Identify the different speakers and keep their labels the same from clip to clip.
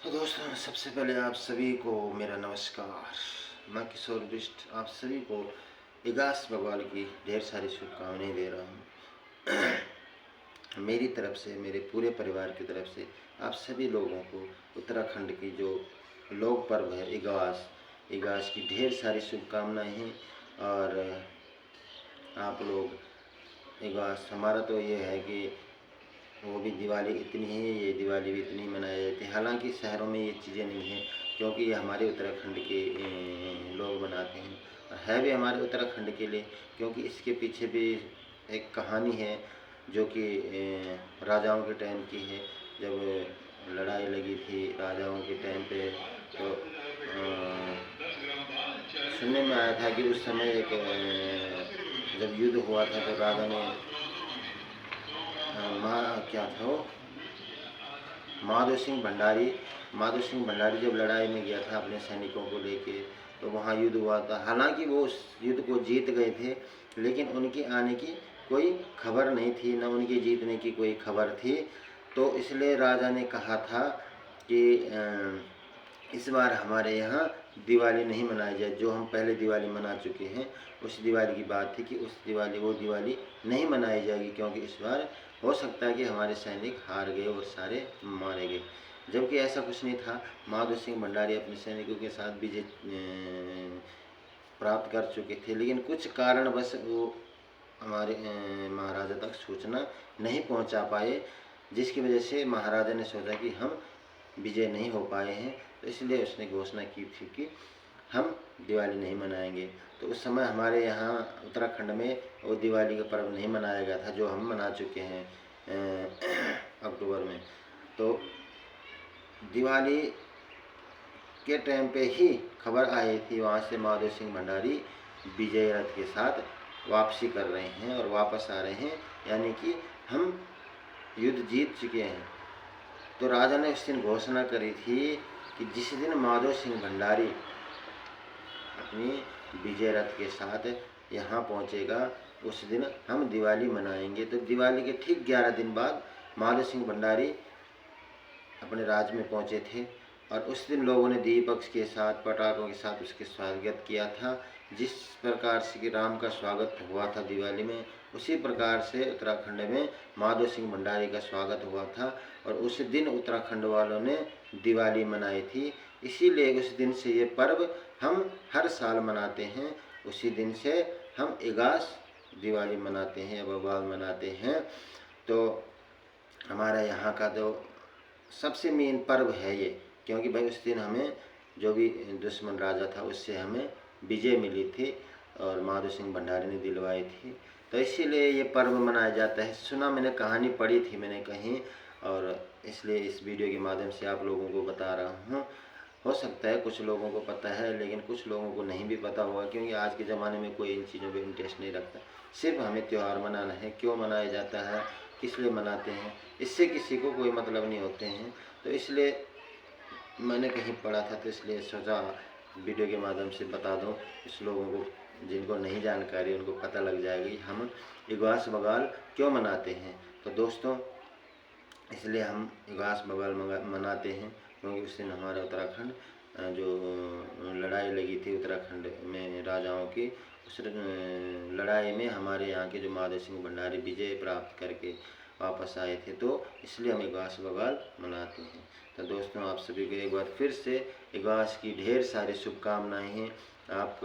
Speaker 1: तो दोस्तों, सबसे पहले आप सभी को मेरा नमस्कार। मैं किशोर बिष्ट आप सभी को इगास बवाल की ढेर सारी शुभकामनाएं दे रहा हूँ। मेरी तरफ से, मेरे पूरे परिवार की तरफ से आप सभी लोगों को उत्तराखंड की जो लोक पर्व है इगास की ढेर सारी शुभकामनाएं हैं। और आप लोग इगास, हमारा तो ये है कि वो भी दिवाली इतनी ही, ये दिवाली भी इतनी मनाई जाती है। हालांकि शहरों में ये चीज़ें नहीं हैं, क्योंकि ये हमारे उत्तराखंड के लोग बनाते हैं। और है भी हमारे उत्तराखंड के लिए, क्योंकि इसके पीछे भी एक कहानी है जो कि राजाओं के टाइम की है। जब लड़ाई लगी थी राजाओं के टाइम पे, तो सुनने में आया था कि उस समय एक जब युद्ध हुआ था तो राजा ने क्या था वो, माधो सिंह भंडारी जब लड़ाई में गया था अपने सैनिकों को लेके, तो वहाँ युद्ध हुआ था। हालांकि वो उस युद्ध को जीत गए थे, लेकिन उनके आने की कोई खबर नहीं थी, न उनके जीतने की कोई खबर थी। तो इसलिए राजा ने कहा था कि इस बार हमारे यहाँ दिवाली नहीं मनाई जाए। जो हम पहले दिवाली मना चुके हैं उस दिवाली की बात थी कि वो दिवाली नहीं मनाई जाएगी, क्योंकि इस बार हो सकता है कि हमारे सैनिक हार गए और सारे मारे गए। जबकि ऐसा कुछ नहीं था। माधो सिंह भंडारी अपने सैनिकों के साथ विजय प्राप्त कर चुके थे, लेकिन कुछ कारणवश वो हमारे महाराजा तक सूचना नहीं पहुंचा पाए, जिसकी वजह से महाराजा ने सोचा कि हम विजय नहीं हो पाए हैं। तो इसलिए उसने घोषणा की थी कि हम दिवाली नहीं मनाएंगे। तो उस समय हमारे यहाँ उत्तराखंड में वो दिवाली का पर्व नहीं मनाया गया था, जो हम मना चुके हैं अक्टूबर में। तो दिवाली के टाइम पे ही खबर आई थी वहाँ से, माधो सिंह भंडारी विजय रथ के साथ वापसी कर रहे हैं और वापस आ रहे हैं, यानी कि हम युद्ध जीत चुके हैं। तो राजा ने उस दिन घोषणा करी थी कि जिस दिन माधो सिंह भंडारी अपनी विजय रथ के साथ यहाँ पहुँचेगा, उस दिन हम दिवाली मनाएंगे। तो दिवाली के ठीक 11 दिन बाद माधो सिंह भंडारी अपने राज्य में पहुँचे थे, और उस दिन लोगों ने दीपक के साथ, पटाखों के साथ उसके स्वागत किया था। जिस प्रकार से कि राम का स्वागत हुआ था दिवाली में, उसी प्रकार से उत्तराखंड में माधो सिंह भंडारी का स्वागत हुआ था। और उस दिन उत्तराखंड वालों ने दिवाली मनाई थी। इसीलिए उस दिन से ये पर्व हम हर साल मनाते हैं। उसी दिन से हम इगास दिवाली मनाते हैं, बवाल मनाते हैं। तो हमारा यहाँ का तो सबसे मेन पर्व है ये, क्योंकि भाई उस दिन हमें जो भी दुश्मन राजा था उससे हमें विजय मिली थी और माधो सिंह भंडारी ने दिलवाई थी। तो इसीलिए ये पर्व मनाया जाता है। सुना मैंने, कहानी पढ़ी थी मैंने कहीं, और इसलिए इस वीडियो के माध्यम से आप लोगों को बता रहा हूँ। हो सकता है कुछ लोगों को पता है, लेकिन कुछ लोगों को नहीं भी पता होगा, क्योंकि आज के ज़माने में कोई इन चीज़ों पे इंटरेस्ट नहीं रखता। सिर्फ हमें त्यौहार मनाना है, क्यों मनाया जाता है, किस लिए मनाते हैं, इससे किसी को कोई मतलब नहीं होते हैं। तो इसलिए मैंने कहीं पढ़ा था, तो इसलिए सोचा वीडियो के माध्यम से बता दूं। इस लोगों को, जिनको नहीं जानकारी, उनको पता लग जाएगा कि हम इगास बवाल क्यों मनाते हैं। तो दोस्तों, इसलिए हम इगास बवाल मनाते हैं, क्योंकि उस दिन हमारा उत्तराखंड जो लड़ाई लगी थी उत्तराखंड में राजाओं की, उस लड़ाई में हमारे यहाँ के जो माधो सिंह भंडारी विजय प्राप्त करके वापस आए थे। तो इसलिए हम इगास बवाल मनाते हैं। तो दोस्तों, आप सभी को एक बार फिर से इगास की ढेर सारी शुभकामनाएं हैं। आप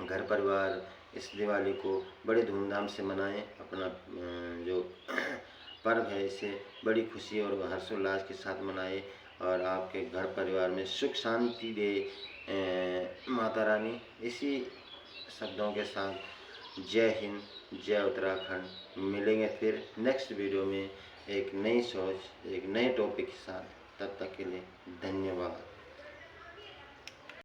Speaker 1: घर परिवार इस दिवाली को बड़े धूमधाम से मनाएं। अपना जो पर्व है इसे बड़ी खुशी और हर्षोल्लास के साथ मनाएं, और आपके घर परिवार में सुख शांति दे माता रानी। इसी शब्दों के साथ जय हिंद, जय उत्तराखंड। मिलेंगे फिर नेक्स्ट वीडियो में एक नई सोच, एक नए टॉपिक के साथ। तब तक के लिए धन्यवाद।